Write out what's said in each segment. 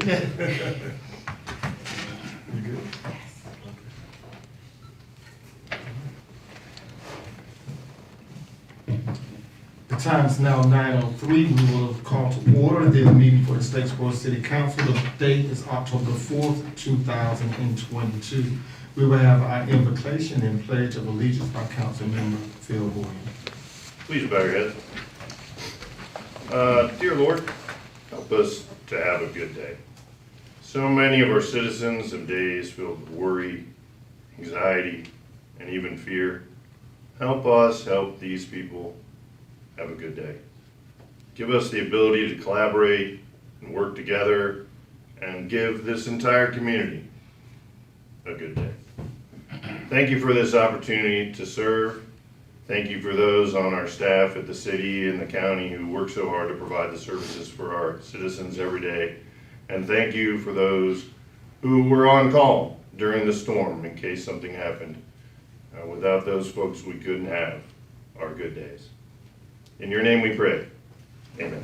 You good? The time is now 9:03. We will call to order the meeting for the Statesboro City Council. The date is October 4th, 2022. We will have our invocation and pledge of allegiance by Councilmember Phil Boyd. Please bow your head. Dear Lord, help us to have a good day. So many of our citizens have days filled with worry, anxiety, and even fear. Help us help these people have a good day. Give us the ability to collaborate and work together and give this entire community a good day. Thank you for this opportunity to serve. Thank you for those on our staff at the city and the county who work so hard to provide the services for our citizens every day. And thank you for those who were on call during the storm in case something happened. Without those folks, we couldn't have our good days. In your name we pray. Amen.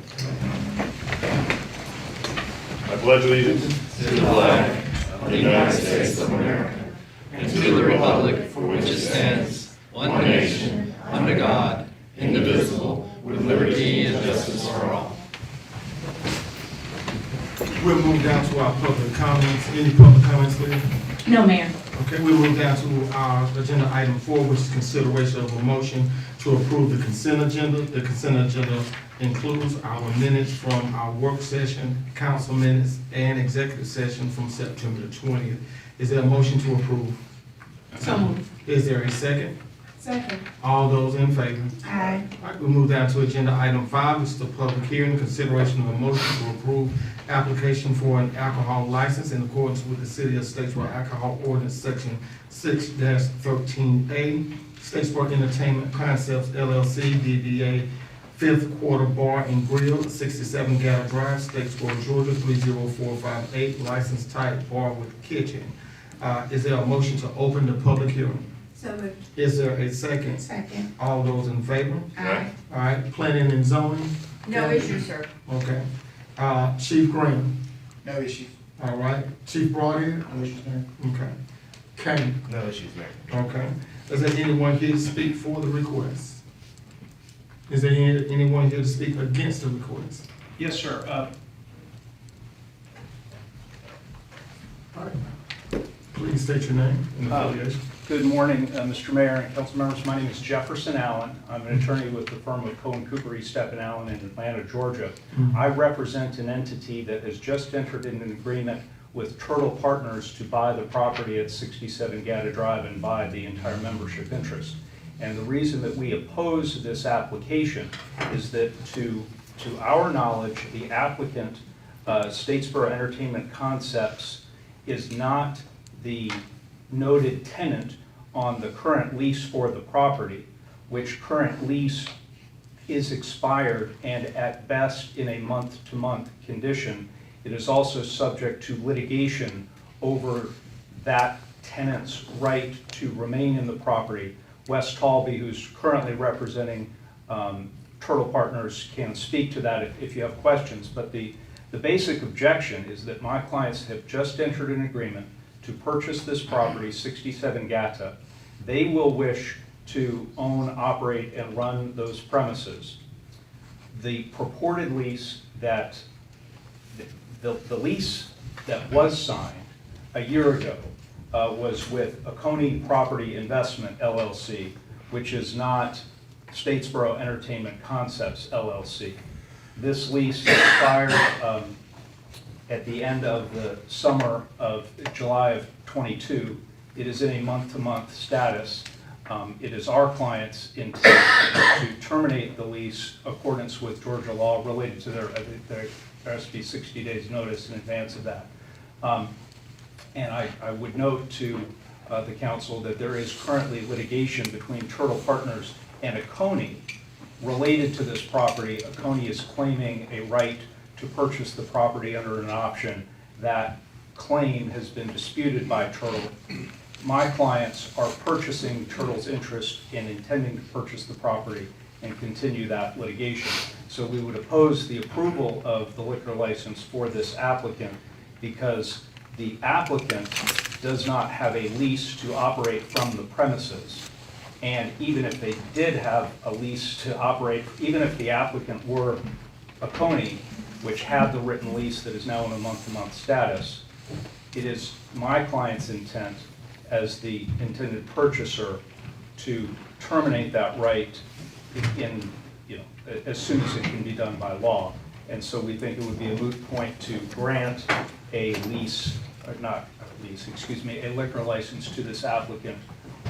I pledge allegiance to the flag of the United States of America and to the republic for which it stands, one nation, under God, indivisible, with liberty and justice for all. We'll move down to our public comments. Any public comments, please? No, Mayor. Okay, we'll move down to our agenda item 4, which is consideration of a motion to approve the consent agenda. The consent agenda includes our minutes from our work session, council minutes, and executive session from September the 20th. Is there a motion to approve? So moved. Is there a second? Second. All those in favor? Aye. All right, we'll move down to agenda item 5, which is the public hearing, consideration of a motion to approve application for an alcohol license in accordance with the City of Statesboro Alcohol Ordinance Section 6-13A. Statesboro Entertainment Concepts LLC, DBA Fifth Quarter Bar and Grill, 67 Gather Drive, Statesboro, Georgia, 30458, license type bar with kitchen. Is there a motion to open the public hearing? So moved. Is there a second? Second. All those in favor? Aye. All right, planning and zoning? No issue, sir. Okay. Chief Graham? No issues. All right. Chief Broadhead? No issues, Mayor. Okay. Kane? No issues, Mayor. Okay. Is there anyone here to speak for the request? Is there anyone here to speak against the request? Yes, sir. All right. Please state your name and affiliation. Good morning, Mr. Mayor and council members. My name is Jefferson Allen. I'm an attorney with the firm of Cohen Cooper East Stephen Allen in Atlanta, Georgia. I represent an entity that has just entered into an agreement with Turtle Partners to buy the property at 67 Gather Drive and buy the entire membership interest. And the reason that we oppose this application is that to our knowledge, the applicant, Statesboro Entertainment Concepts, is not the noted tenant on the current lease for the property, which current lease is expired and at best in a month-to-month condition. It is also subject to litigation over that tenant's right to remain in the property. Wes Talby, who's currently representing Turtle Partners, can speak to that if you have questions, but the basic objection is that my clients have just entered an agreement to purchase this property, 67 Gatta. They will wish to own, operate, and run those premises. The purported lease that, the lease that was signed a year ago was with Oconee Property Investment LLC, which is not Statesboro Entertainment Concepts LLC. This lease expired at the end of the summer of July of 22. It is in a month-to-month status. It is our client's intent to terminate the lease in accordance with Georgia law related to there has to be 60 days notice in advance of that. And I would note to the council that there is currently litigation between Turtle Partners and Oconee related to this property. Oconee is claiming a right to purchase the property under an option. That claim has been disputed by Turtle. My clients are purchasing Turtle's interest in intending to purchase the property and continue that litigation. So we would oppose the approval of the liquor license for this applicant because the applicant does not have a lease to operate from the premises. And even if they did have a lease to operate, even if the applicant were a Coney, which had the written lease that is now in a month-to-month status, it is my client's intent as the intended purchaser to terminate that right in, as soon as it can be done by law. And so we think it would be a moot point to grant a lease, or not a lease, excuse me, a liquor license to this applicant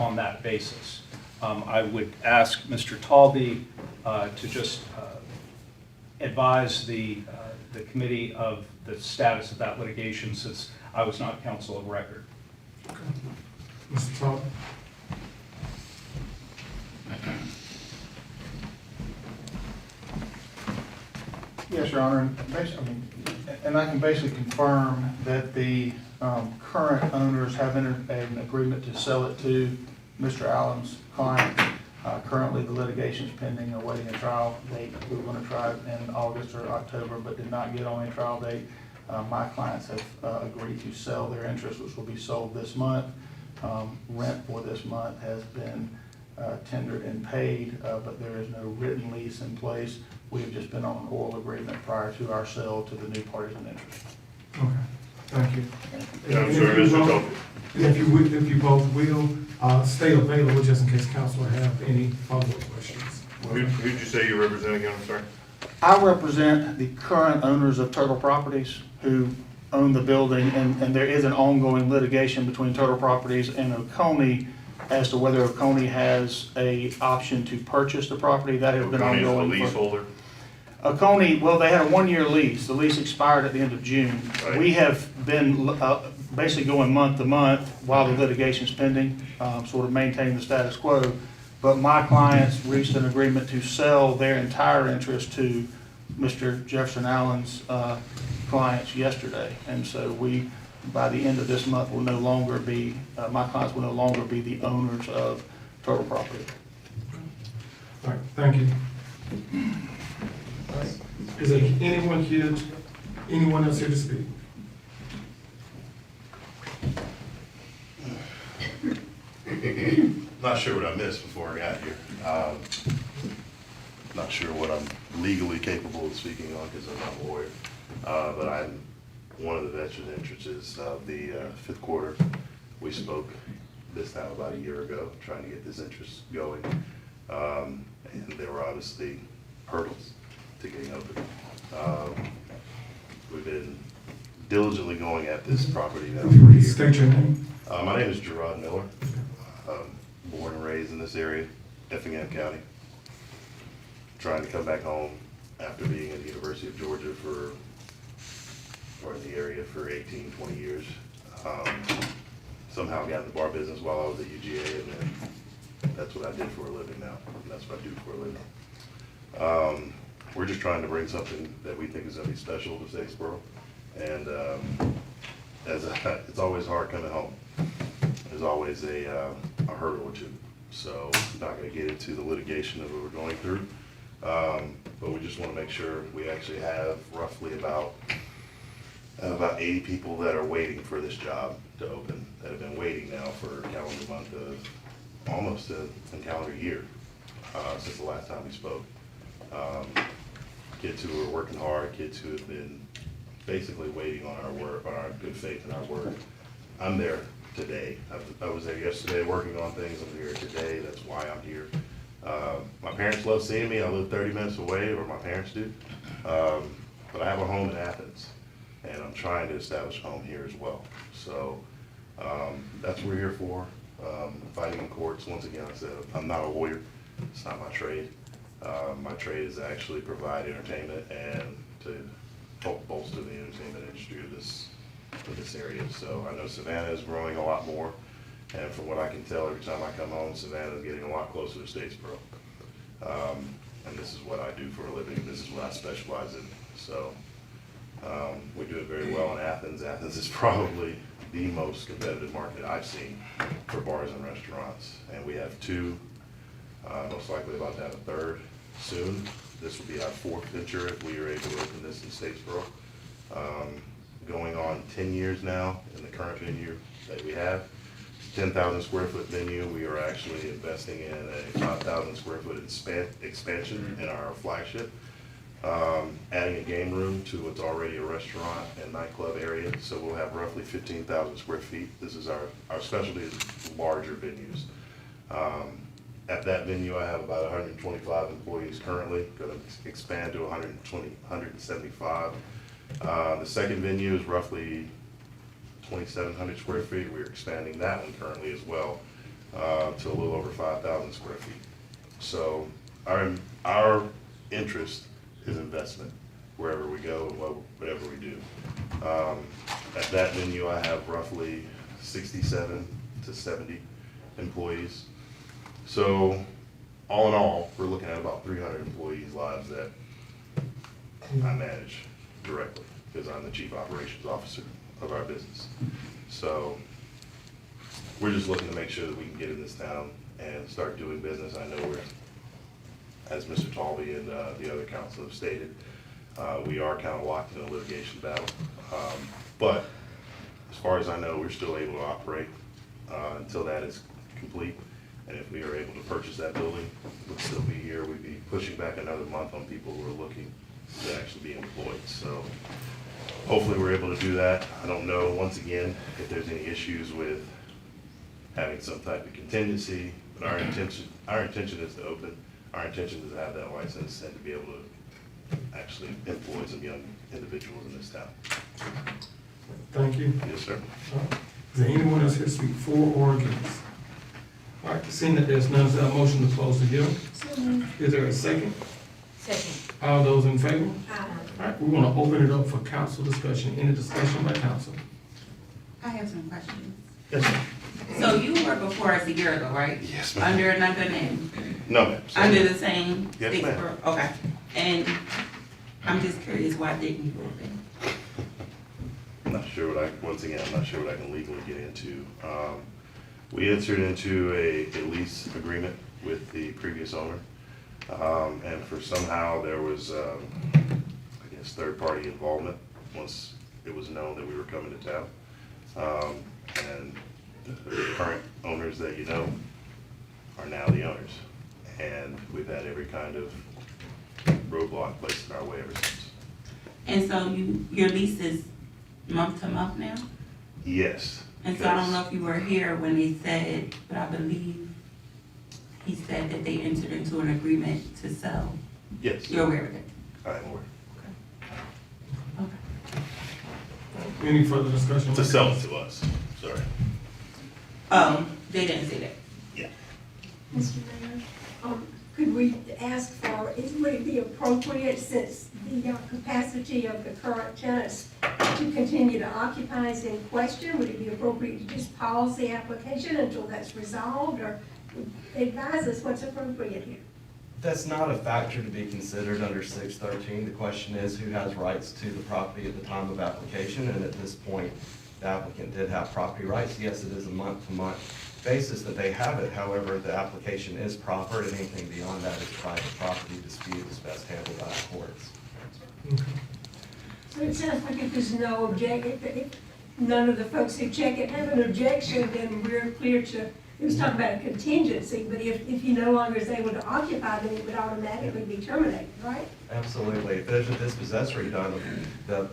on that basis. I would ask Mr. Talby to just advise the committee of the status of that litigation, since I was not counsel of record. Mr. Talbot? Yes, Your Honor, and I can basically confirm that the current owners have entered an agreement to sell it to Mr. Allen's client. Currently, the litigation is pending, awaiting a trial date. We were going to try it in August or October, but did not get on a trial date. My clients have agreed to sell their interest, which will be sold this month. Rent for this month has been tendered and paid, but there is no written lease in place. We have just been on an oral agreement prior to our sale to the new parties in interest. Okay, thank you. Yeah, I'm And sorry, if you Mr. both- Talbot. and if you both will, stay available just in case council have any follow-up questions. Who'd you say you represent again, I'm sorry? I represent the current owners of Turtle Properties who own the building, and there is an ongoing litigation between Turtle Properties and Oconee as to whether Oconee has a option to purchase the property. That has been Oconee is the ongoing. leaseholder. Oconee, well, they had a one-year lease. The lease expired at the end of June. Right. We have been basically going month to month while the litigation's pending, sort of maintaining the status quo. But my clients reached an agreement to sell their entire interest to Mr. Jefferson Allen's clients yesterday. And so we, by the end of this month, will no longer be, my clients will no longer be the owners of Turtle Property. All right, thank you. All right. Is there anyone else here to speak? Not sure what I missed before I got here. Not sure what I'm legally capable of speaking on because I'm not a lawyer. But I'm one of the vested interests of the fifth quarter. We spoke this time about a year ago, trying to get this interest going. And there were obviously hurdles to getting open. We've been diligently going at this property now for a year. State your name. My name is Gerard Miller. Born and raised in this area, Effingham County. Trying to come back home after being at the University of Georgia or in the area for 18, 20 years. Somehow got in the bar business while I was at UGA, and then that's what I did for a living now. And that's what I do for a living. We're just trying to bring something that we think is going to be special to Statesboro. And it's always hard coming home. There's always a hurdle or two. So I'm not going to get into the litigation that we're going through. But we just want to make sure we actually have roughly about 80 people that are waiting for this job to open, that have been waiting now for a calendar month of almost a calendar year since the last time we spoke. Kids who are working hard, kids who have been basically waiting on our work, on our good faith and our work. I'm there today. I was there yesterday working on things. I'm here today. That's why I'm here. My parents love seeing me. I live 30 minutes away, or my parents do. But I have a home in Athens, and I'm trying to establish a home here as well. So that's what we're here for. Fighting in courts. Once again, I said I'm not a lawyer. It's not my trade. My trade is to actually provide entertainment and to help bolster the entertainment industry of this area. So I know Savannah is growing a lot more, and from what I can tell, every time I come home, Savannah is getting a lot closer to Statesboro. And this is what I do for a living. This is what I specialize in. So we do it very well in Athens. Athens is probably the most competitive market I've seen for bars and restaurants. And we have two, most likely about to have a third soon. This will be our fourth venture if we are able to open this in Statesboro. Going on on 10 years now in the current venue that we have. 10,000 square foot venue. We are actually investing in a 5,000 square foot expansion in our flagship. Adding a game room to what's already a restaurant and nightclub area. So we'll have roughly 15,000 square feet. This is our specialty is larger venues. At that venue, I have about 125 employees currently, going to expand to 175. The second venue is roughly 2,700 square feet. We're expanding that one currently as well to a little over 5,000 square feet. So our interest is investment wherever we go and whatever we do. At that venue, I have roughly 67 to 70 employees. So all in all, we're looking at about 300 employees' lives that I manage directly because I'm the chief operations officer of our business. So we're just looking to make sure that we can get in this town and start doing business. I know as Mr. Talby and the other council have stated, we are kind of locked in a litigation battle. But as far as I know, we're still able to operate until that is complete. And if we are able to purchase that building, we'll still be here. We'd be pushing back another month on people who are looking to actually be employed. So hopefully we're able to do that. I don't know, once again, if there's any issues with having some type of contingency, but our intention is to open. Our intention is to have that license and to be able to actually employ some young individuals in this town. Thank you. Yes, sir. Is there anyone else here to speak for or against? All right, seeing that there's none, is there a motion to close the hearing? Is there a second? Second. All those in favor? Aye. All right, we want to open it up for council discussion. Any discussion by council? I have some questions. Yes, sir. So you were before us a year ago, right? Yes, ma'am. Under another name? No, ma'am. Under the same? Yes, state ma'am. borough? Okay. And I'm just curious, why didn't you open? I'm not sure once again, I'm not sure what I can legally get into. We entered into a lease agreement with the previous owner. And for somehow there was, I guess, third-party involvement once it was known that we were coming to town. And the current owners that you know are now the owners. And we've had every kind of roadblock placed in our way ever since. And so your lease is month to month now? Yes. And so I don't know if you were here when they said, but I believe he said that they entered into an agreement to sell. Yes. You're aware of it? I am aware. Okay. Any further discussion? To sell it to us, sorry. They didn't say that. Yeah. Mr. Mayor, could we ask for, would it be appropriate, since the capacity of the current tenants to continue to occupy is in question, would it be appropriate to just pause the application until that's resolved, or advise us what's appropriate here? That's not a factor to be considered under 613. The question is who has rights to the property at the time of application, and at this point, the applicant did have property rights. Yes, it is a month-to-month basis that they have it. However, the application is proper, and anything beyond that is private property dispute is best handled by the courts. So it sounds like if there's no if none of the folks who check it have an objection, then we're clear to, it was talking about a contingency, but if he no longer is able to occupy, then it would automatically be terminated, right? Absolutely. If there's a dispossessory done, the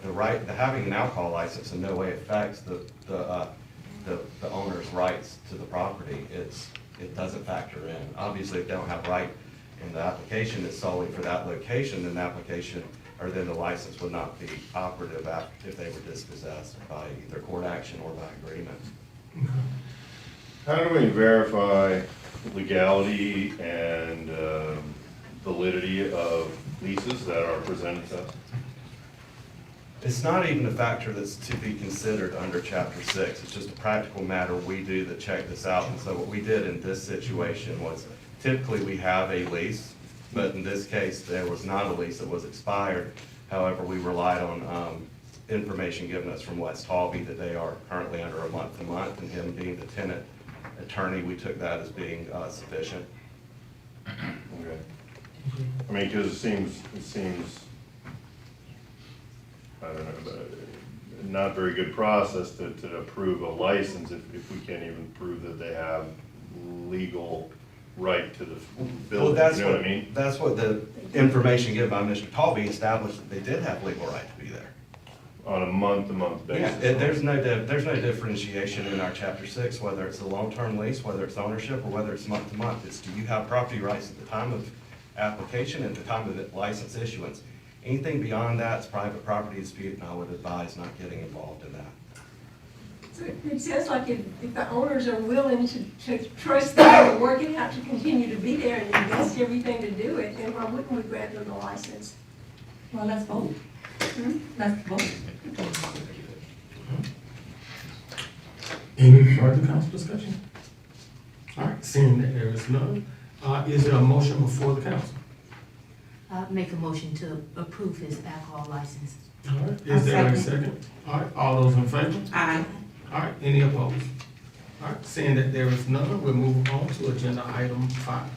having an alcohol license in no way affects the owner's rights to the property. It doesn't factor in. Obviously, if they don't have right in the application, it's solely for that location, then the application, or then the license would not be operative if they were dispossessed by either court action or by agreement. How do we verify legality and validity of leases that are presented to us? It's not even a factor that's to be considered under Chapter 6. It's just a practical matter we do to check this out. And so what we did in this situation was typically we have a lease, but in this case, there was not a lease that was expired. However, we relied on information given us from West Halby that they are currently under a month-to-month, and him being the tenant attorney, we took that as being sufficient. Okay. I mean, because it seems, I don't know, but not very good process to approve a license if we can't even prove that they have legal right to the Well, building, that's you know what I mean? That's what the information given by Mr. Talby established that they did have legal right to be there. On a month-to-month Yeah, basis. there's no differentiation in our chapter 6, whether it's a long-term lease, whether it's ownership, or whether it's month-to-month. It's do you have property rights at the time of application and at the time of the license issuance. Anything beyond that is private property dispute, and I would advise not getting involved in that. So it sounds like if the owners are willing to trust them and work it out to continue to be there and invest everything to do it, then why wouldn't we grant them the license? Well, let's vote. Let's vote. Any further council discussion? All right, seeing that there is none, is there a motion before the council? Make a motion to approve his alcohol license. All right, is there a second? All right, all those in favor? Aye. All right, any opposed? All right, seeing that there is none, we'll move on to agenda item 5.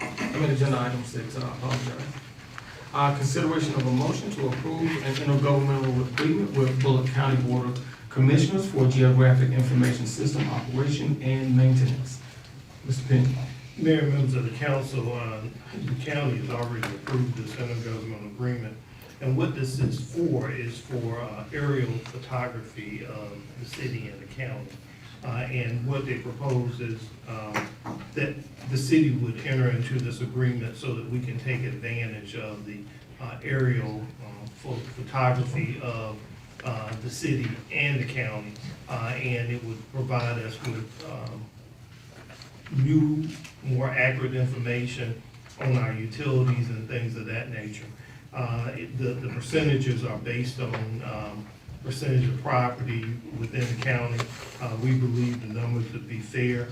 Agenda item 6, I apologize. Consideration of a motion to approve an intergovernmental agreement with Bullock County Board of Commissioners for Geographic Information System Operation and Maintenance. Mr. Penny. Mayor, members of the council, the county has already approved this intergovernmental agreement. And what this is for aerial photography of the city and the county. And what they propose is that the city would enter into this agreement so that we can take advantage of the aerial photography of the city and the county. And it would provide us with new, more accurate information on our utilities and things of that nature. The percentages are based on percentage of property within the county. We believe the numbers to be fair.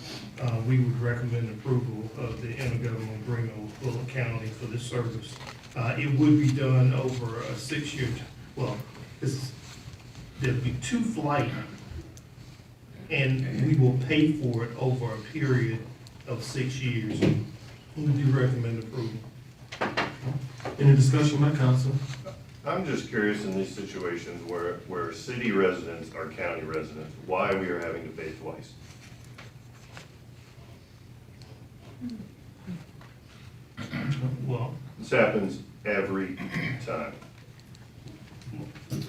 We would recommend approval of the intergovernmental agreement with Bullock County for this service. It would be done over a 6-year, there'd be 2 flights, and we will pay for it over a period of 6 years. We do recommend approval. Any discussion by council? I'm just curious in these situations where city residents are county residents, why we are having to pay twice. Well, This happens every time.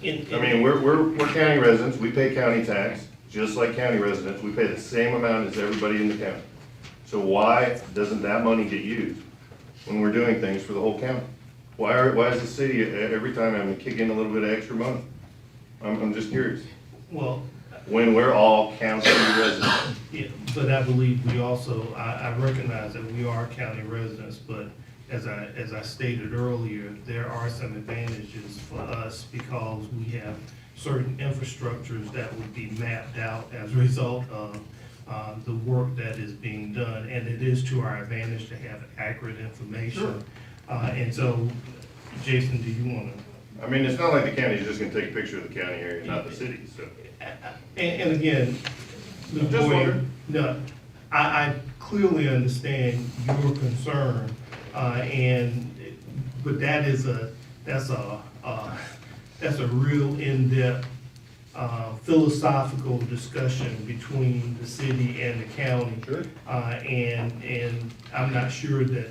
in. I mean, we're county residents, we pay county tax, just like county residents, we pay the same amount as everybody in the county. So why doesn't that money get used when we're doing things for the whole county? Why is the city every time having to kick in a little bit of extra money? I'm just curious. Well, When we're all county residents. yeah, but I believe we also, I recognize that we are county residents, but as I stated earlier, there are some advantages for us because we have certain infrastructures that would be mapped out as a result of the work that is being done, and it is to our advantage to have accurate information. And so, Jason, do you want to? I mean, it's not like the county's just gonna take a picture of the county area, not the city, so. And again, Mr. Just Boyer, wondering. no, I clearly understand your concern, but that's a real in-depth philosophical discussion between the city and the county. Sure. And I'm not sure that,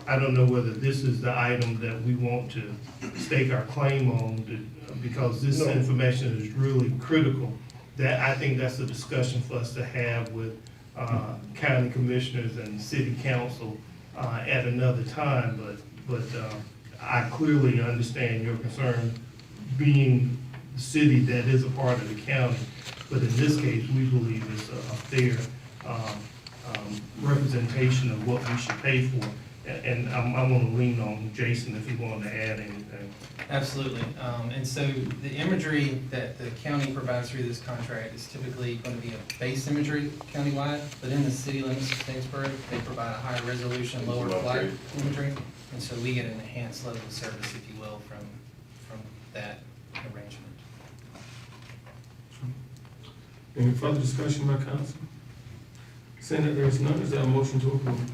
I don't know whether this is the item that we want to stake our claim on, because this No. information is really critical. That, I think that's a discussion for us to have with county commissioners and city council at another time, but I clearly understand your concern, being the city that is a part of the county. But in this case, we believe it's a fair representation of what we should pay for. And I want to lean on Jason if he wanted to add anything. Absolutely. And so the imagery that the county provides through this contract is typically going to be a base imagery countywide, but in the city limits of Statesboro, they provide a higher resolution, lower flight imagery. And so we get an enhanced level of service, if you will, from that arrangement. Any further discussion by council? Seeing that there is none, is there a motion to approve?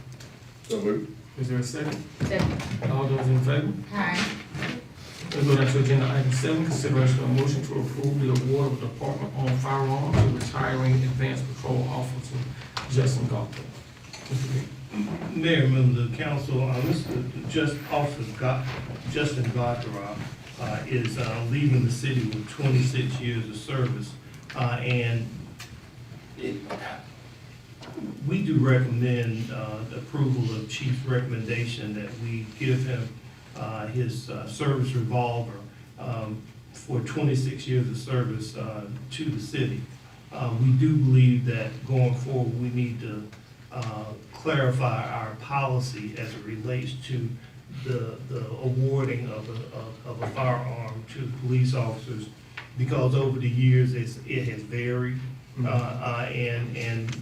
So moved. Is there a second? Second. All those in favor? Aye. Let's go down to agenda item 7, consideration of a motion to approve the award of Department-owned firearms to retiring Advanced Patrol Officer Justin Gotha. Mr. Green. Mayor, members of the council, Justin Gotha is leaving the city with 26 years of service. We do recommend the approval of chief's recommendation that we give him his service revolver for 26 years of service to the city. We do believe that going forward, we need to clarify our policy as it relates to the awarding of a firearm to police officers, because over the years, it has varied. And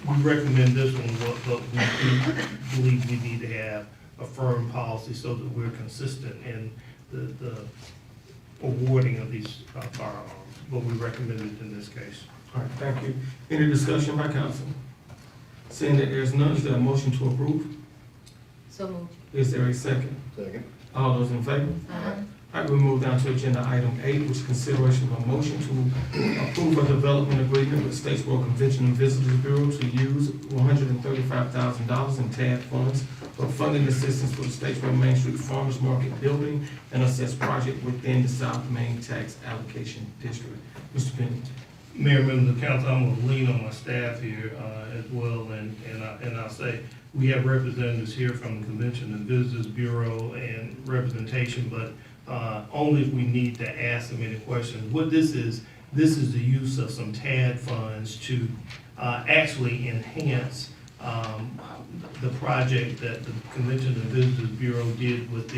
we recommend this one, but we do believe we need to have a firm policy so that we're consistent in the awarding of these firearms. But we recommend it in this case. All right, thank you. Any discussion by council? Seeing that there's none, is there a motion to approve? So moved. Is there a second? Second. All those in favor? All right, we move down to agenda item 8, which is consideration of a motion to approve a development agreement with Statesboro Convention and Visitors Bureau to use $135,000 in TAD funds for funding assistance for the Statesboro Main Street Farmers Market building and assess project within the South Main Tax Allocation District. Mr. Penny. Mayor, members of the council, I'm gonna lean on my staff here as well, and I'll say, we have representatives here from the Convention and Visitors Bureau and representation, but only if we need to ask them any questions. What this is the use of some TAD funds to actually enhance the project that the Convention and Visitors Bureau did with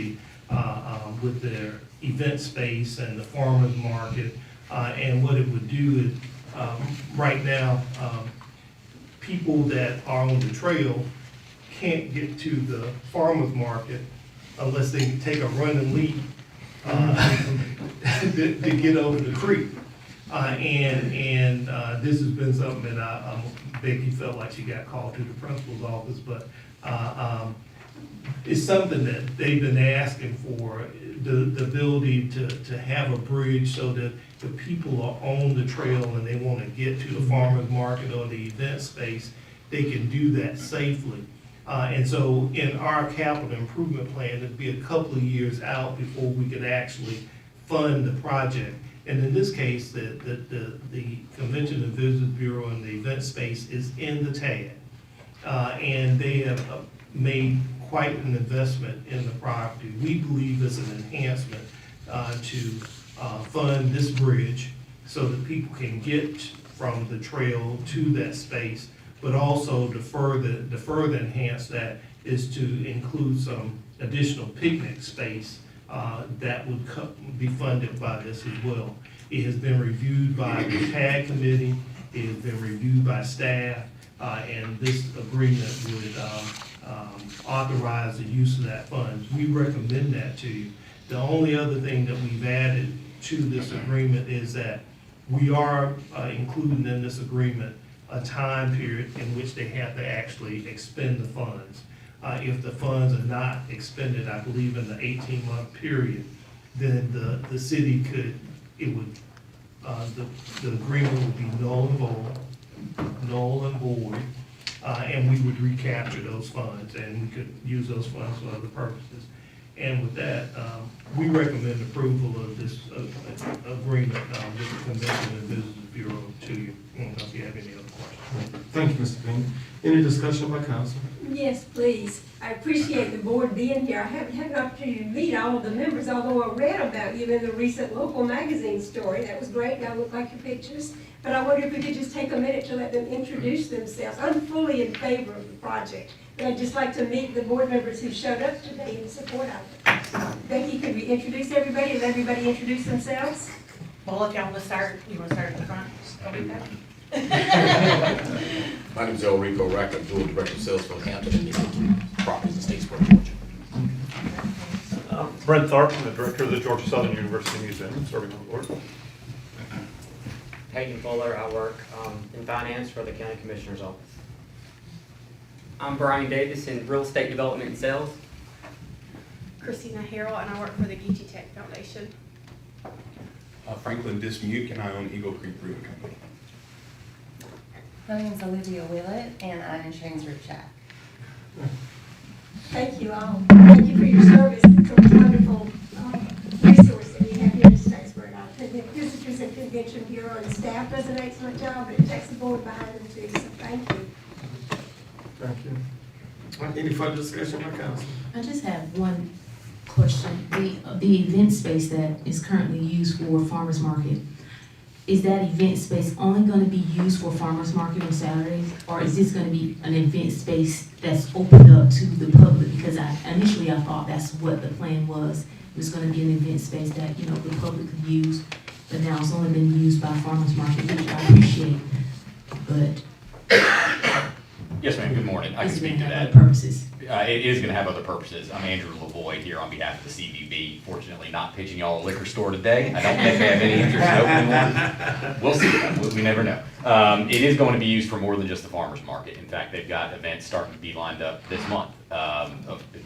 their event space and the farmers market. And what it would do is, right now, people that are on the trail can't get to the farmers market unless they take a running leap to get over the creek. And this has been something that Becky felt like she got called to the principal's office, but it's something that they've been asking for, the ability to have a bridge so that the people are on the trail and they want to get to the farmer's market or the event space, they can do that safely. And so in our capital improvement plan, it'd be a couple of years out before we could actually fund the project. And in this case, the Convention and Visitors Bureau and the event space is in the TAD. And they have made quite an investment in the property. We believe it's an enhancement to fund this bridge so that people can get from the trail to that space, but also to further enhance that is to include some additional picnic space that would be funded by this as well. It has been reviewed by the TAG committee, it has been reviewed by staff, and this agreement would authorize the use of that funds. We recommend that to you. The only other thing that we've added to this agreement is that we are including in this agreement a time period in which they have to actually expend the funds. If the funds are not expended, I believe in the 18-month period, then the city could, the agreement would be null and void, and we would recapture those funds and we could use those funds for other purposes. And with that, we recommend approval of this agreement with the Convention and Visitors Bureau to you. I don't know if you have any other questions. Thank you, Mr. Penny. Any discussion by council? Yes, please. I appreciate the board being here. I haven't had an opportunity to meet all of the members, although I read about you in the recent local magazine story. That was great. Y'all look like your pictures. But I wonder if we could just take a minute to let them introduce themselves. I'm fully in favor of the project, but I'd just like to meet the board members who showed up today in support of it. Becky, could we introduce everybody and let everybody introduce themselves? Well, if y'all want to start, you want to start at the front? My name is Elrico Rack. I'm dual director of sales for Hampton and Eastern Properties in Statesboro, Georgia. Brent Tharp, I'm the director of the Georgia Southern University Museum, serving on the board. Peyton Fuller, I work in finance for the County Commissioner's Office. I'm Brian Davis in Real Estate Development and Sales. Christina Harrell, and I work for the Geechee Tech Foundation. Franklin Dismute, and I own Eagle Creek Brewing Company. My name is Olivia Willett, and I'm in Shanesburg Chat. Thank you all. Thank you for your service. It's a wonderful resource that we have here in Statesboro. I think the Visitors and Convention Bureau and staff does an excellent job, but it takes the board behind them too, so thank you. Thank you. Any further discussion by council? I just have one question. The event space that is currently used for farmer's market, is that event space only gonna be used for farmer's market on Saturdays? Or is this gonna be an event space that's opened up to the public? Because initially I thought that's what the plan was. It was gonna be an event space that, you know, the public could use, but now it's only been used by farmer's market, which I appreciate. But Yes, ma'am, good morning. I can it's speak gonna to have that. other purposes. It is gonna have other purposes. I'm Andrew Lavoy here on behalf of the CVB. Fortunately, not pitching y'all a liquor store today. I don't think they have any interest in opening one. We'll see, we never know. It is going to be used for more than just the farmer's market. In fact, they've got events starting to be lined up this month.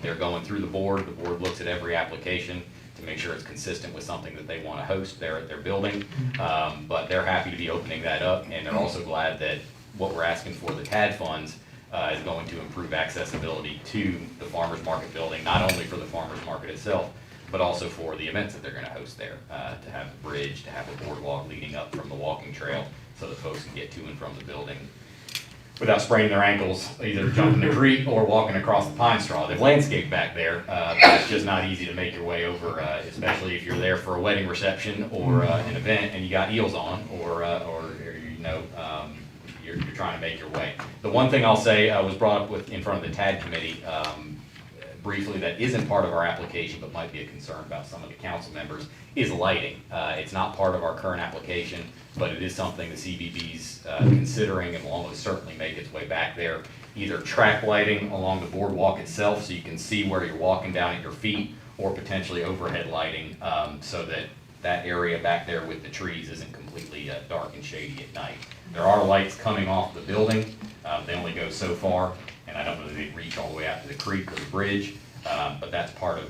They're going through the board looks at every application to make sure it's consistent with something that they wanna host there at their building. But they're happy to be opening that up, and they're also glad that what we're asking for, the TAD funds, is going to improve accessibility to the farmer's market building, not only for the farmer's market itself, but also for the events that they're gonna host there, to have the bridge, to have a boardwalk leading up from the walking trail, so that folks can get to and from the building without spraining their ankles, either jumping the creek or walking across the pine straw. They've landscaped back there, but it's just not easy to make your way over, especially if you're there for a wedding reception or an event and you got heels on, or you're trying to make your way. The one thing I'll say was brought up in front of the TAD committee briefly that isn't part of our application but might be a concern about some of the council members is lighting. It's not part of our current application, but it is something the CVB's considering and will almost certainly make its way back there. Either track lighting along the boardwalk itself so you can see where you're walking down at your feet, or potentially overhead lighting so that that area back there with the trees isn't completely dark and shady at night. There are lights coming off the building. They only go so far, and I don't know if they reach all the way out to the creek or the bridge, but that's part of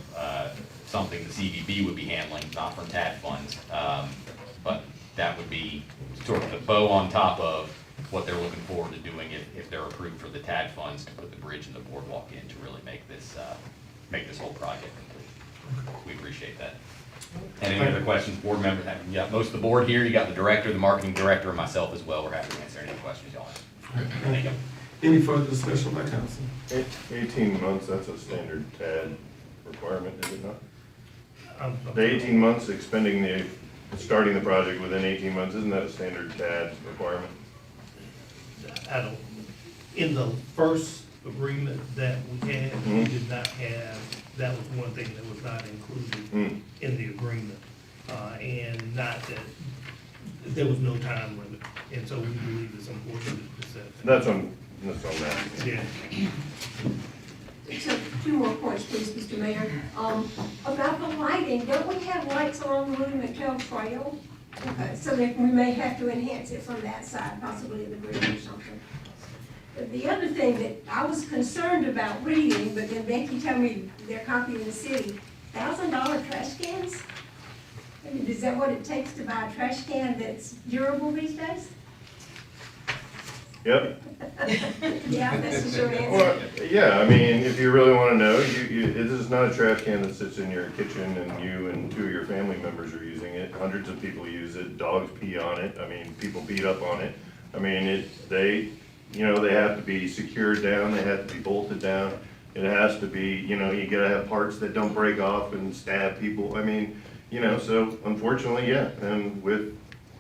something the CVB would be handling, not from TAD funds. But that would be sort of the bow on top of what they're looking forward to doing if they're approved for the TAD funds to put the bridge and the boardwalk in to really make this whole project complete. We appreciate that. And any other questions, board members? You got most of the board here. You got the director, the marketing director, and myself as well. We're happy to answer any questions y'all have. Thank you. Any further discussion by council? 18 months, that's a standard TAD requirement, is it not? I'm The 18 months starting the project within 18 months, isn't that a standard TAD requirement? I don't, in the first agreement that we had, we did not have, that was one thing that was not included in the agreement. And not that, there was no time limit, and so we believe it's important to set that. That's on that. Yeah. So, two more points, please, Mr. Mayor. About the lighting, don't we have lights along the William McTell Trail? So that we may have to enhance it from that side, possibly in the bridge or something. The other thing that I was concerned about reading, but then Becky told me they're copying the city, $1,000 trash cans? I mean, is that what it takes to buy a trash can that's durable these days? Yep. Yeah, that's the short answer. Well, yeah, I mean, if you really want to know, this is not a trash can that sits in your kitchen and you and two of your family members are using it. Hundreds of people use it. Dogs pee on it. I mean, people beat up on it. I mean, they have to be secured down. They have to be bolted down. It has to be, you gotta have parts that don't break off and stab people. I mean, so unfortunately, yeah, and with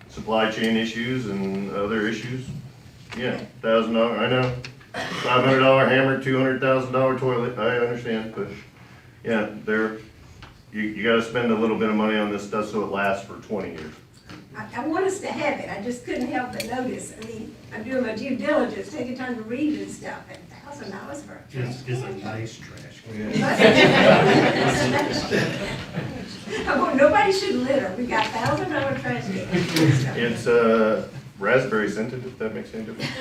supply chain issues and other issues, yeah, $1,000, I know, $500 hammer, $200,000 toilet, I understand, but yeah, you gotta spend a little bit of money on this stuff so it lasts for 20 years. I want us to have it, I just couldn't help but notice. I mean, I'm doing my due diligence, taking time to read it and stuff, and $1,000 for a trash It's a can. nice trash can. Nobody should litter, we got $1,000 trash cans. It's raspberry scented, if that makes any difference.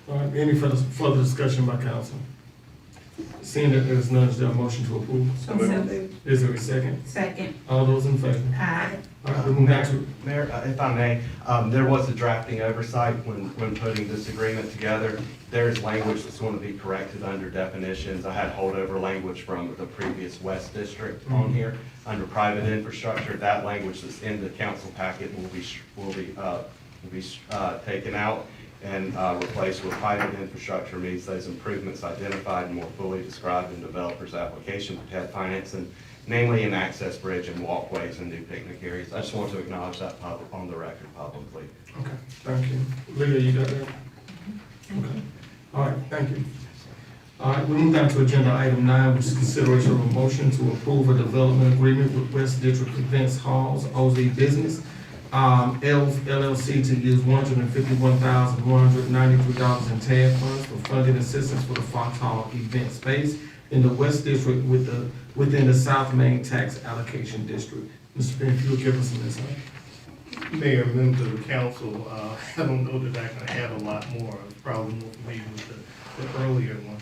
All right, any further discussion by council? Seeing that there's none, is there a motion to approve? So moved. Is there a second? Second. All those in favor? Aye. All right, we move now to, Mayor, if I may, there was a drafting oversight when putting this agreement together. There's language that's going to be corrected under definitions. I had holdover language from the previous West District on here. Under private infrastructure, that language that's in the council packet will be taken out and replaced with private infrastructure means those improvements identified and more fully described in developer's application for TAD financing, namely an access bridge and walkways and new picnic areas. I just want to acknowledge that on the record publicly. okay, thank you. Leah, you got that? Okay. All right, thank you. All right, we move down to agenda item 9, which is consideration of a motion to approve a development agreement with West District Events Halls, OZ Business, LLC to use $151,193 in TAD funds for funding assistance for the Fox Hall event space in the West District within the South Main Tax Allocation District. Mr. Payne, if you will give us some insight. Mayor, members of the council, I don't know that I can add a lot more. I'm probably more familiar with the earlier one.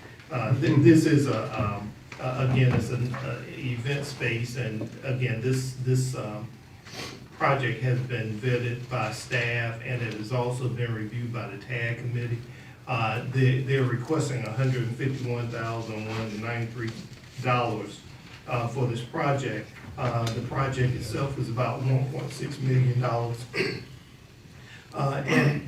This is again, it's an event space, and again, this project has been vetted by staff, and it has also been reviewed by the TAG committee. They're requesting $151,193 for this project. The project itself is about $1.6 million.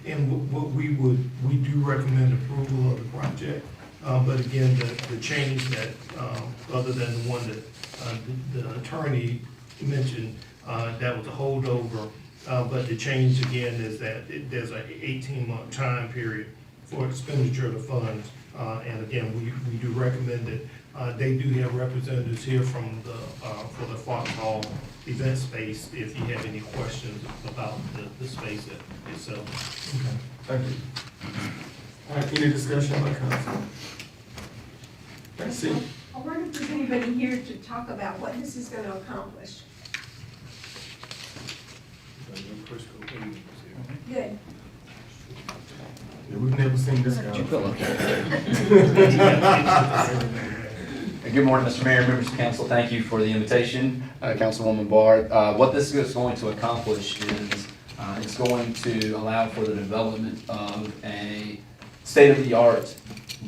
And what we do recommend approval of the project. But again, the change that, other than the one that the attorney mentioned, that was a holdover. But the change again is that there's an 18-month time period for expenditure of the funds. And again, we do recommend that they do have representatives here from for the Fox Hall event space if you have any questions about the space itself. Okay, thank you. All right, any discussion by council? That's it. I wonder if there's anybody here to talk about what this is gonna accomplish. Good. Yeah, we've never seen this guy. Good morning, Mr. Mayor, members of council. Thank you for the invitation, Councilwoman Barr. What this is going to accomplish is it's going to allow for the development of a state-of-the-art,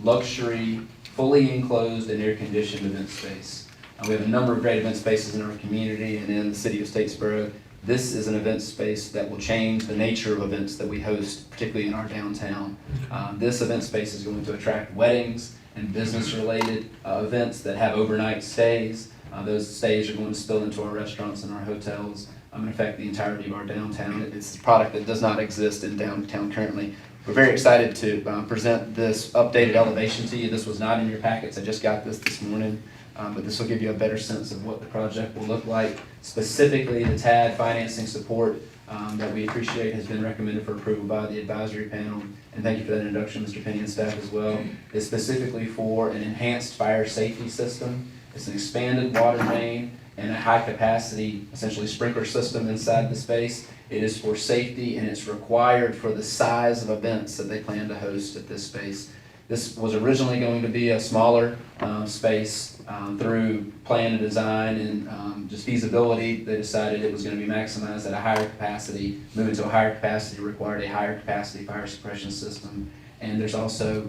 luxury, fully enclosed and air-conditioned event space. We have a number of great event spaces in our community and in the city of Statesboro. This is an event space that will change the nature of events that we host, particularly in our downtown. This event space is going to attract weddings and business-related events that have overnight stays. Those stays are going to spill into our restaurants and our hotels and affect the entirety of our downtown. It's a product that does not exist in downtown currently. We're very excited to present this updated elevation to you. This was not in your packets. I just got this morning. But this will give you a better sense of what the project will look like. Specifically, the TAD financing support that we appreciate has been recommended for approval by the advisory panel. And thank you for that introduction, Mr. Penny and staff as well. It's specifically for an enhanced fire safety system. It's an expanded water main and a high-capacity, essentially sprinkler system inside the space. It is for safety, and it's required for the size of events that they plan to host at this space. This was originally going to be a smaller space. Through plan and design and just feasibility, they decided it was going to be maximized at a higher capacity. Moving to a higher capacity required a higher capacity fire suppression system. And there's also,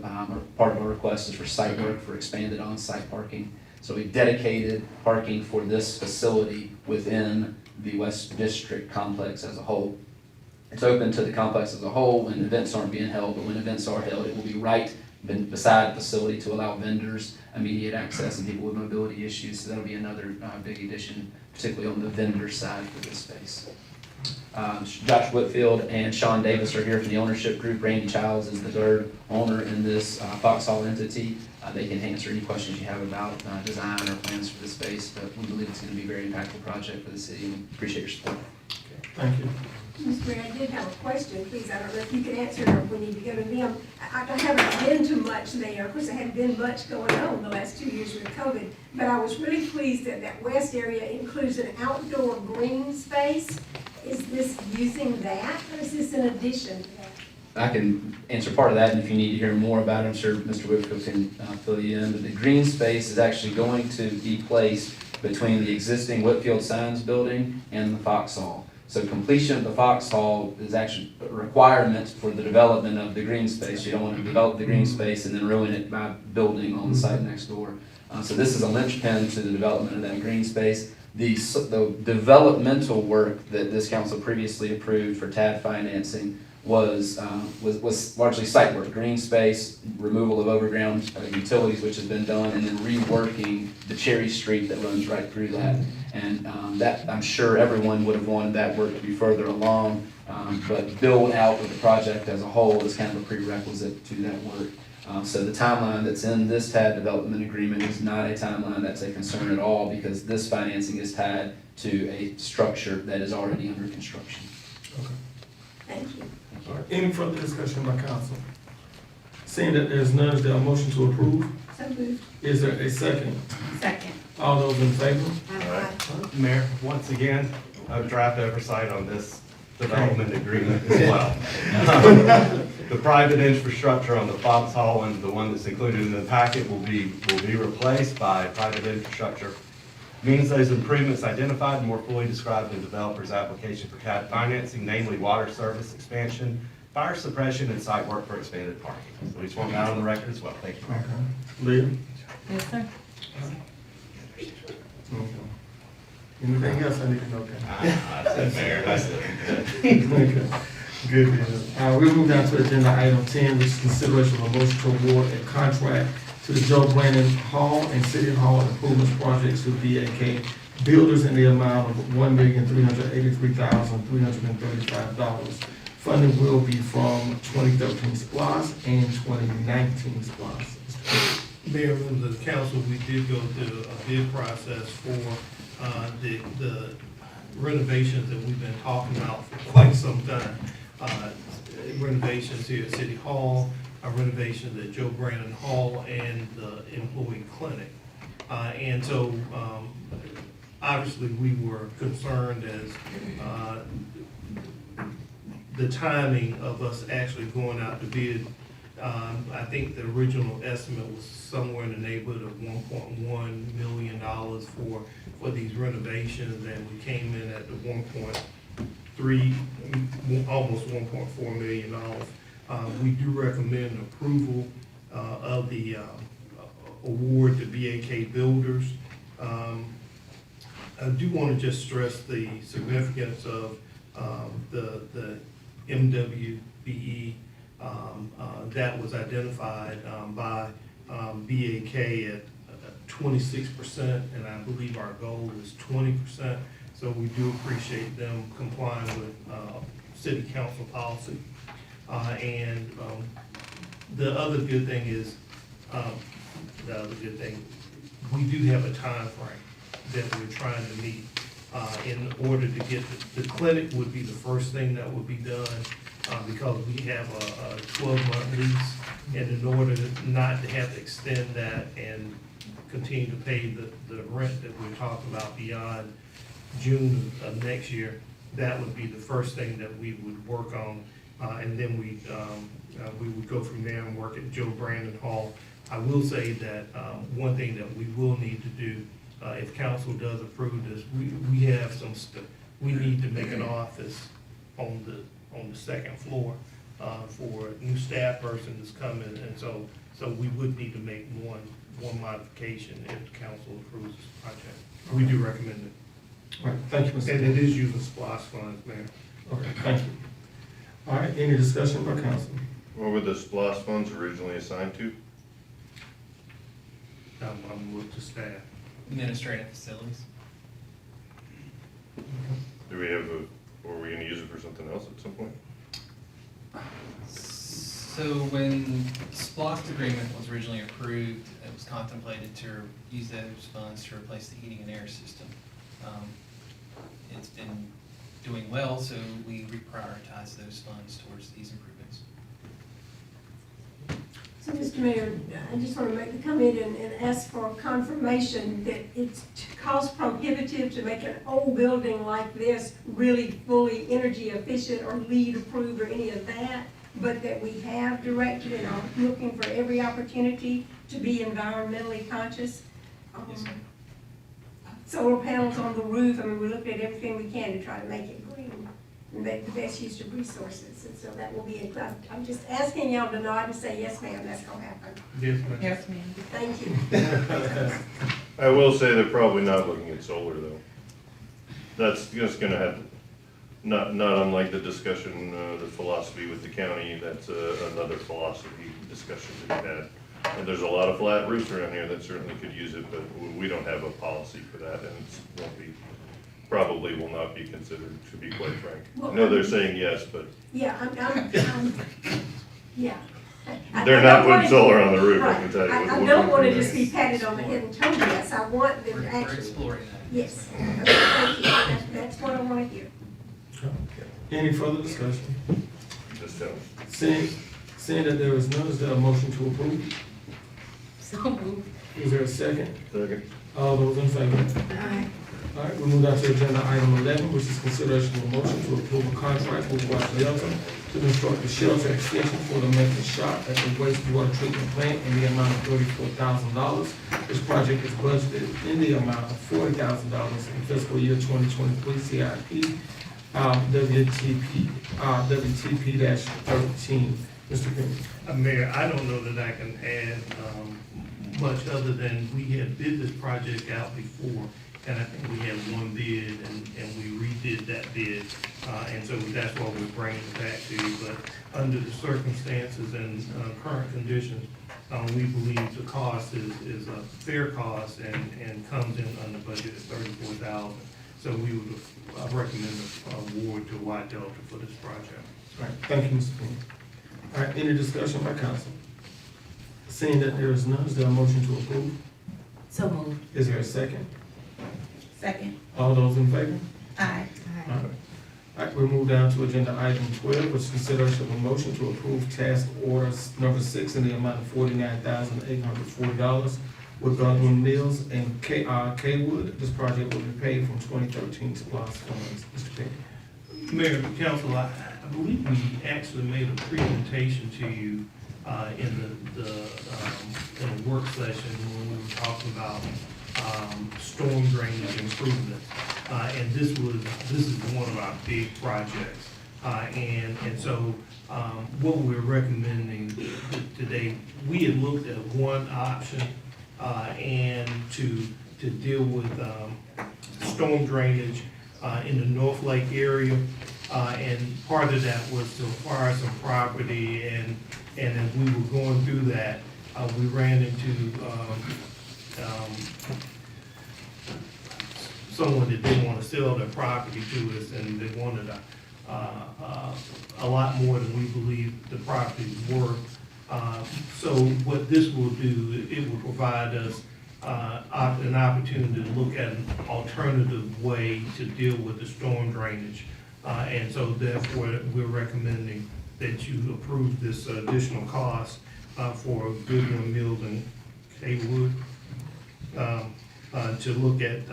part of our request is for site work for expanded on-site parking. So we dedicated parking for this facility within the West District complex as a whole. It's open to the complex as a whole when events aren't being held, but when events are held, it will be right beside the facility to allow vendors immediate access and people with mobility issues. So that'll be another big addition, particularly on the vendor side for this space. Josh Whitfield and Sean Davis are here from the ownership group. Randy Childs is the third owner in this Fox Hall entity. They can answer any questions you have about design or plans for this space, but we believe it's going to be a very impactful project for the city and appreciate your support. Thank you. Ms. Green, I did have a question, please. I don't know if you can answer it or if we need to go to them. I haven't been to much there. Of course, there hadn't been much going on the last 2 years with COVID, but I was really pleased that that west area includes an outdoor green space. Is this using that, or is this in addition to that? I can answer part of that, and if you need to hear more about it, I'm sure Mr. Whitfield can fill you in. But the green space is actually going to be placed between the existing Whitfield Signs building and the Fox Hall. So completion of the Fox Hall is actually a requirement for the development of the green space. You don't want to develop the green space and then ruin it by building on the site next door. So this is a linchpin to the development of that green space. The developmental work that this council previously approved for TAD financing was largely site work, green space, removal of overground utilities, which has been done, and then reworking the Cherry Street that runs right through that. And that, I'm sure everyone would have wanted that work to be further along, but build out of the project as a whole is kind of a prerequisite to that work. So the timeline that's in this TAD development agreement is not a timeline that's a concern at all, because this financing is tied to a structure that is already under construction. Okay. Thank you. All right, any further discussion by council? Seeing that there's none, is there a motion to approve? So moved. Is there a second? Second. All those in favor? Mayor, once again, I've draft oversight on this development agreement as well. The private infrastructure on the Fox Hall and the one that's included in the packet will be replaced by private infrastructure. Means those improvements identified and more fully described in the developer's application for CAD financing, namely water service expansion, fire suppression, and site work for expanded parking. So we just want that on the record as well. Thank you. Okay. Leah? Yes, sir. Okay. Anything else I need to know? I said Mayor, I said. Okay. Good deal. We'll move down to agenda item 10, which is consideration of a motion to award a contract to the Joe Brandon Hall and City Hall improvements projects to BAK Builders in the amount of $1,383,335. Funding will be from 2013 SPLOST and 2019 SPLOST. Mayor, members of the council, we did go through a bid process for the renovations that we've been talking about for quite some time. Renovations here at City Hall, renovations at Joe Brandon Hall, and the employee clinic. And so, obviously, we were concerned as the timing of us actually going out to bid. I think the original estimate was somewhere in the neighborhood of $1.1 million for these renovations, and we came in at the 1.3, almost $1.4 million. We do recommend approval of the award to BAK Builders. I do want to just stress the significance of the MWBE that was identified by BAK at 26%, and I believe our goal is 20%. So we do appreciate them complying with city council policy. And the other good thing is, we do have a time frame that we're trying to meet. In order to get, the clinic would be the first thing that would be done, because we have a 12-month lease, and in order not to have to extend that and continue to pay the rent that we're talking about beyond June of next year, that would be the first thing that we would work on, and then we would go from there and work at Joe Brandon Hall. I will say that one thing that we will need to do, if council does approve this, we have we need to make an office on the second floor for a new staff person that's coming, and so we would need to make one modification if the council approves this project. We do recommend it. All right, thank you, Mr. And it is using SPLOST funds, Mayor. Okay, thank you. All right, any discussion by council? What were the SPLOST funds originally assigned to? I'm with the staff. Administrative facilities. Do we have or are we gonna use it for something else at some point? So when SPLOST agreement was originally approved, it was contemplated to use those funds to replace the heating and air system. It's been doing well, so we reprioritized those funds towards these improvements. So, Mr. Mayor, I just want to make the comment and ask for confirmation that it's cost prohibitive to make an old building like this really fully energy efficient or LEED approved or any of that, but that we have directed and are looking for every opportunity to be environmentally conscious. Solar panels on the roof, I mean, we looked at everything we can to try to make it green and make the best use of resources, and so that will be included. I'm just asking y'all to nod and say, yes, ma'am, that's gonna happen. Yes, ma'am. Yes, ma'am. Thank you. I will say they're probably not looking at solar though. That's just gonna have, not unlike the discussion, the philosophy with the county, that's another philosophy discussion that we had. And there's a lot of flat roofs around here that certainly could use it, but we don't have a policy for that, and it won't be, probably will not be considered, to be quite frank. I know they're saying yes, but Yeah, yeah. they're not putting solar on the roof, I can tell you. I don't wanna just be patted on the head and told yes, I want them to We're actually. exploring that. Yes, okay, thank you, that's what I wanna hear. Any further discussion? Just tell me. Seeing that there is none, is there a motion to approve? So moved. Is there a second? Second. All those in favor? Aye. All right, we move on to agenda item 11, which is consideration of a motion to approve a contract with West Delta to construct a shelter extension for the maintenance shop at the wastewater treatment plant in the amount of $34,000. This project is budgeted in the amount of $40,000 in fiscal year 2023 CIP, WTP-13. Mr. Penny. Mayor, I don't know that I can add much other than we had bid this project out before, and I think we had one bid, and we redid that bid, and so that's why we're bringing it back to you. But under the circumstances and current conditions, we believe the cost is a fair cost and comes in under budget at $34,000. So we would recommend an award to White Delta for this project. All right, thank you, Mr. Penny. All right, any discussion by council? Seeing that there is none, is there a motion to approve? So moved. Is there a second? Second. All those in favor? Aye. All right, we'll move down to agenda item 12, which is consideration of a motion to approve task order number 6 in the amount of $49,840 with Godwin Mills and K-Wood. This project will be paid from 2013 SPOS funds. Mr. Penny. Mayor, council, I believe we actually made a presentation to you in the work session when we were talking about storm drainage improvements. And this is one of our big projects. And so what we're recommending today, we had looked at one option and to deal with storm drainage in the North Lake area. And part of that was to acquire some property, and as we were going through that, we ran into someone that didn't want to sell their property to us, and they wanted a lot more than we believe the property is worth. So what this will do, it will provide us an opportunity to look at an alternative way to deal with the storm drainage. And so therefore, we're recommending that you approve this additional cost for Goodwin Mills and K-Wood to look at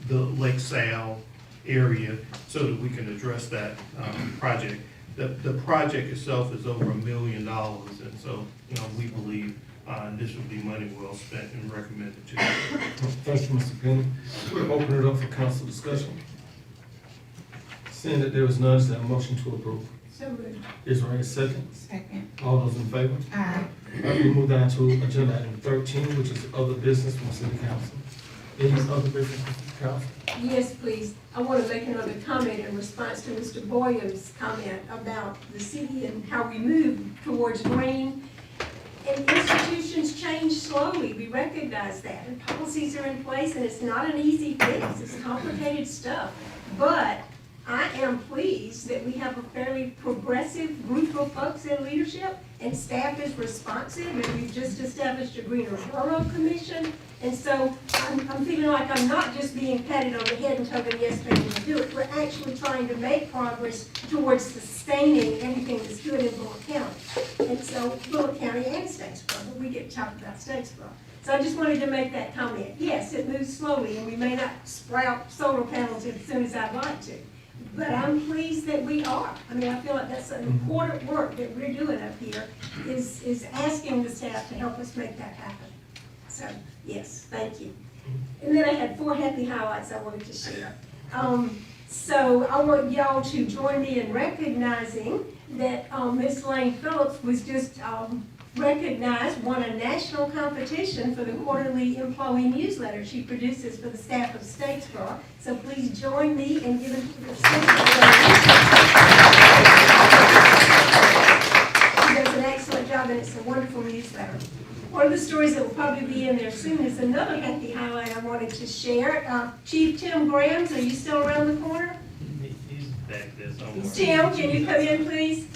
the Lake Sal area so that we can address that project. The project itself is over $1 million, and so, we believe this would be money well spent and recommended to you. Thank you, Mr. Penny. We'll open it up for council discussion. Seeing that there is none, is there a motion to approve? So moved. Is there a second? Second. All those in favor? Aye. All right, we move down to agenda item 13, which is other business from city council. Any other business from city council? Yes, please. I want to make another comment in response to Mr. Boyum's comment about the city and how we move towards green. And institutions change slowly, we recognize that, and policies are in place, and it's not an easy fix, it's complicated stuff. But I am pleased that we have a fairly progressive group of folks in leadership, and staff is responsive, and we've just established a Greener Borough Commission. And so I'm feeling like I'm not just being patted on the head and told, yes, ma'am, we'll do it. We're actually trying to make progress towards sustaining everything that's good in Bullock County. And so Bullock County and Statesboro, but we get talked about Statesboro. So I just wanted to make that comment. Yes, it moves slowly, and we may not sprout solar panels as soon as I'd like to. but I'm pleased that we are. I mean, I feel like that's an important work that we're doing up here, is asking the staff to help us make that happen. So, yes, thank you. And then I had 4 happy highlights I wanted to share. So I want y'all to join me in recognizing that Miss Lane Phillips was just recognized, won a national competition for the quarterly employee newsletter she produces for the staff of Statesboro. So please join me in giving her She does an excellent job, and it's a wonderful newsletter. One of the stories that will probably be in there soon is another happy highlight I wanted to share. Chief Tim Grams, are you still around the corner? He's back there somewhere. Tim, can you come in, please?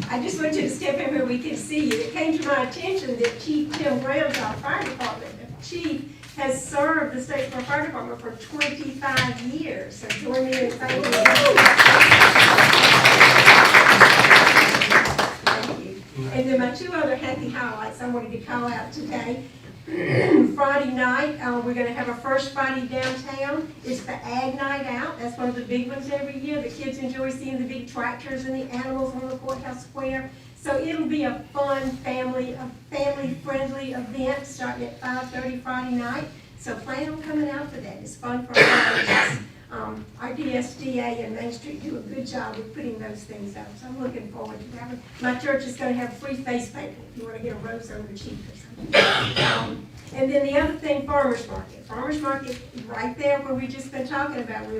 I just want you to step in where we can see you. It came to my attention that Chief Tim Grams, our fire department chief, has served the Statesboro Fire Department for 25 years. So join me in thanking him. Thank you. And then my 2 other happy highlights I wanted to call out today. Friday night, we're going to have our first Friday downtown. It's the Ag Night Out. That's one of the big ones every year. The kids enjoy seeing the big tractors and the animals on the courthouse square. So it'll be a fun family-friendly event starting at 5:30 Friday night. So plan on coming out for that. It's fun for our kids. Our DSDA and Main Street do a good job with putting those things up. So I'm looking forward to that. My church is going to have free face painting if you want to get a rose over the cheek or something. And then the other thing, farmer's market. Farmer's market, right there where we've just been talking about, we're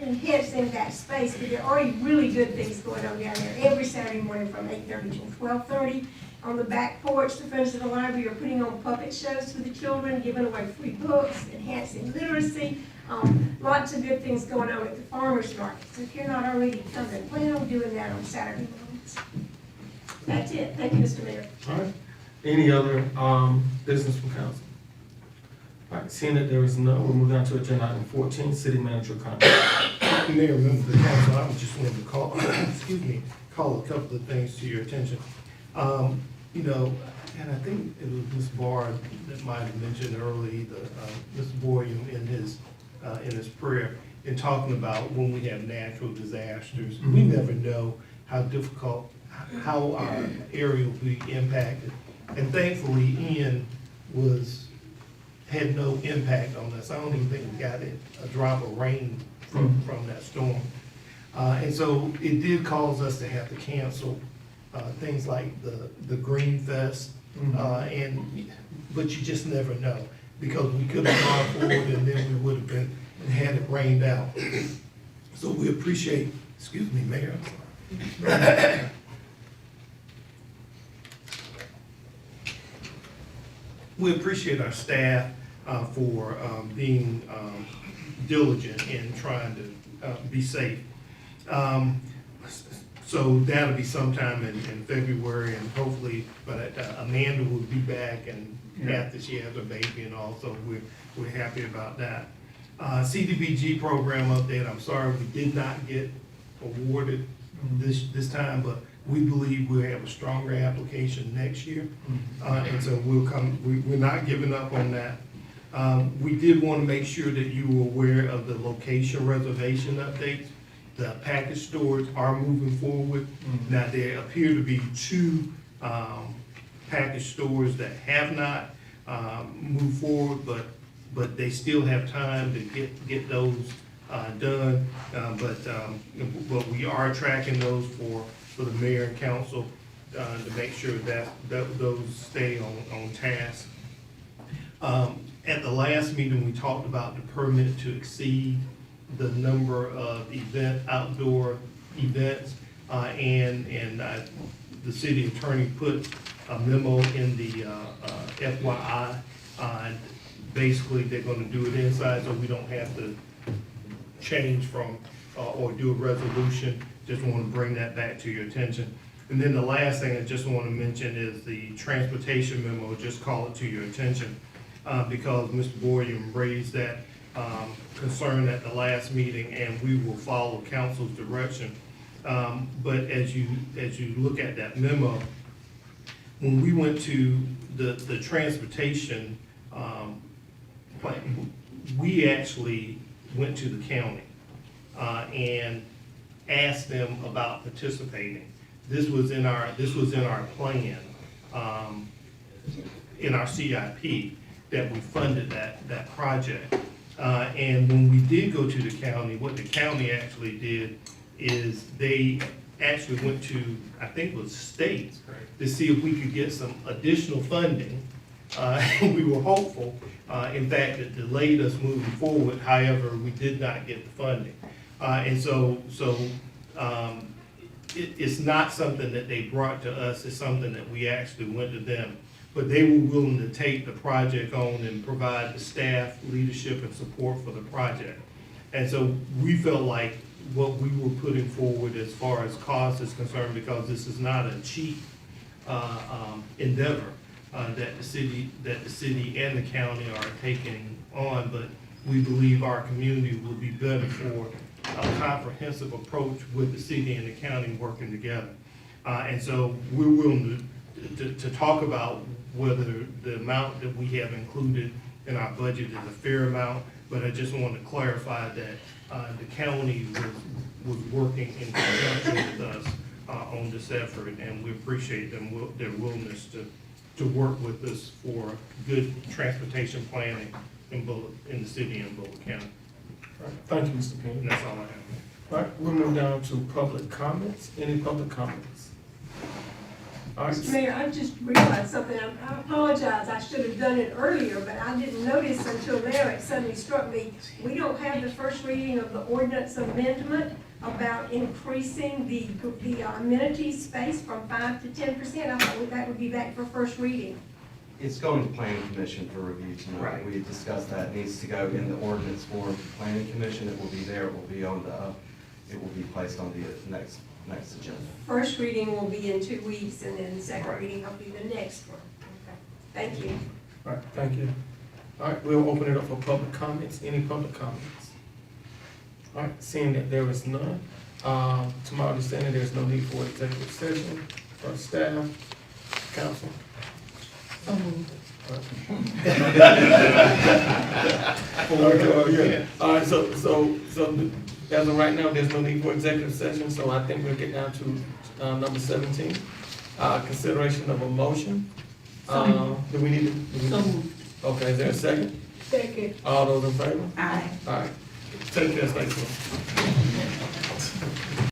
enhancing that space, but there are already really good things going on down there every Saturday morning from 8:30 till 12:30. On the back porch, the Friends of the Library are putting on puppet shows for the children, giving away free books, enhancing literacy. Lots of good things going on at the farmer's market. So if you're not already coming, plan on doing that on Saturday mornings. That's it. Thank you, Mr. Mayor. All right. Any other business from council? All right, seeing that there is none, we'll move down to agenda item 14, city manager comment. Mayor, members of the council, I just wanted to call, call a couple of things to your attention. You know, and I think it was Ms. Barr that might have mentioned early, Mr. Boyd in his prayer, in talking about when we have natural disasters, we never know how difficult, how our area will be impacted. And thankfully, Ian had no impact on us. I don't even think we got a drop of rain from that storm. And so it did cause us to have to cancel things like the Green Fest, but you just never know, because we could have gone forward and then we would have been and had it rained out. So we appreciate, excuse me, Mayor, I'm sorry. We appreciate our staff for being diligent in trying to be safe. So that'll be sometime in February, and hopefully, but Amanda will be back, and after she has a baby and all, so we're happy about that. CDBG program update, I'm sorry we did not get awarded this time, but we believe we'll have a stronger application next year. And so we're not giving up on that. We did want to make sure that you were aware of the location reservation updates. The package stores are moving forward. Now, there appear to be 2 package stores that have not moved forward, but they still have time to get those done. But we are tracking those for the mayor and council to make sure that those stay on task. At the last meeting, we talked about the permit to exceed the number of outdoor events, and the city attorney put a memo in the FYI. Basically, they're gonna do it inside, so we don't have to change from, or do a resolution. Just wanna bring that back to your attention. And then the last thing I just wanna mention is the transportation memo, just call it to your attention, because Mr. Boyd raised that concern at the last meeting, and we will follow council's direction. But as you look at that memo, when we went to the transportation plan. We actually went to the county, and asked them about participating. This was in our plan, in our CIP, that we funded that project. And when we did go to the county, what the county actually did is they actually went to, I think it was state, to see if we could get some additional funding. We were hopeful. In fact, it delayed us moving forward. However, we did not get the funding. And it's not something that they brought to us. It's something that we actually went to them. But they were willing to take the project on and provide the staff, leadership, and support for the project. And so we felt like what we were putting forward as far as cost is concerned, because this is not a cheap endeavor that the city and the county are taking on, but we believe our community will be better for a comprehensive approach with the city and the county working together. And so we're willing to talk about whether the amount that we have included in our budget is a fair amount, but I just want to clarify that the county was working in conjunction with us on this effort, and we appreciate their willingness to work with us for good transportation planning in the city and Bullitt County. All right, thank you, Mr. Payne. And that's all I have. All right, we'll move down to public comments. Any public comments? All right. Mr. Mayor, I just realized something. I apologize. I should have done it earlier, but I didn't notice until now. It suddenly struck me. We don't have the first reading of the ordinance amendment about increasing the amenity space from 5 to 10%. I thought that would be back for first reading. It's going to planning commission for review tonight. Right. We discussed that. It needs to go in the ordinance form to planning commission. It will be there. It will be on it will be placed on the next agenda. First reading will be in 2 weeks, and then second reading will be the next one. Okay. Thank you. All right, thank you. All right, we'll open it up for public comments. Any public comments? All right, seeing that there is none, to my understanding, there's no need for executive session for staff, council. So moved. All right, so as of right now, there's no need for executive session, so I think we'll get down to number 17, consideration of a motion. Do we need to? So moved. Okay, is there a second? Second. All those in favor? Aye. All right, take care, thank you.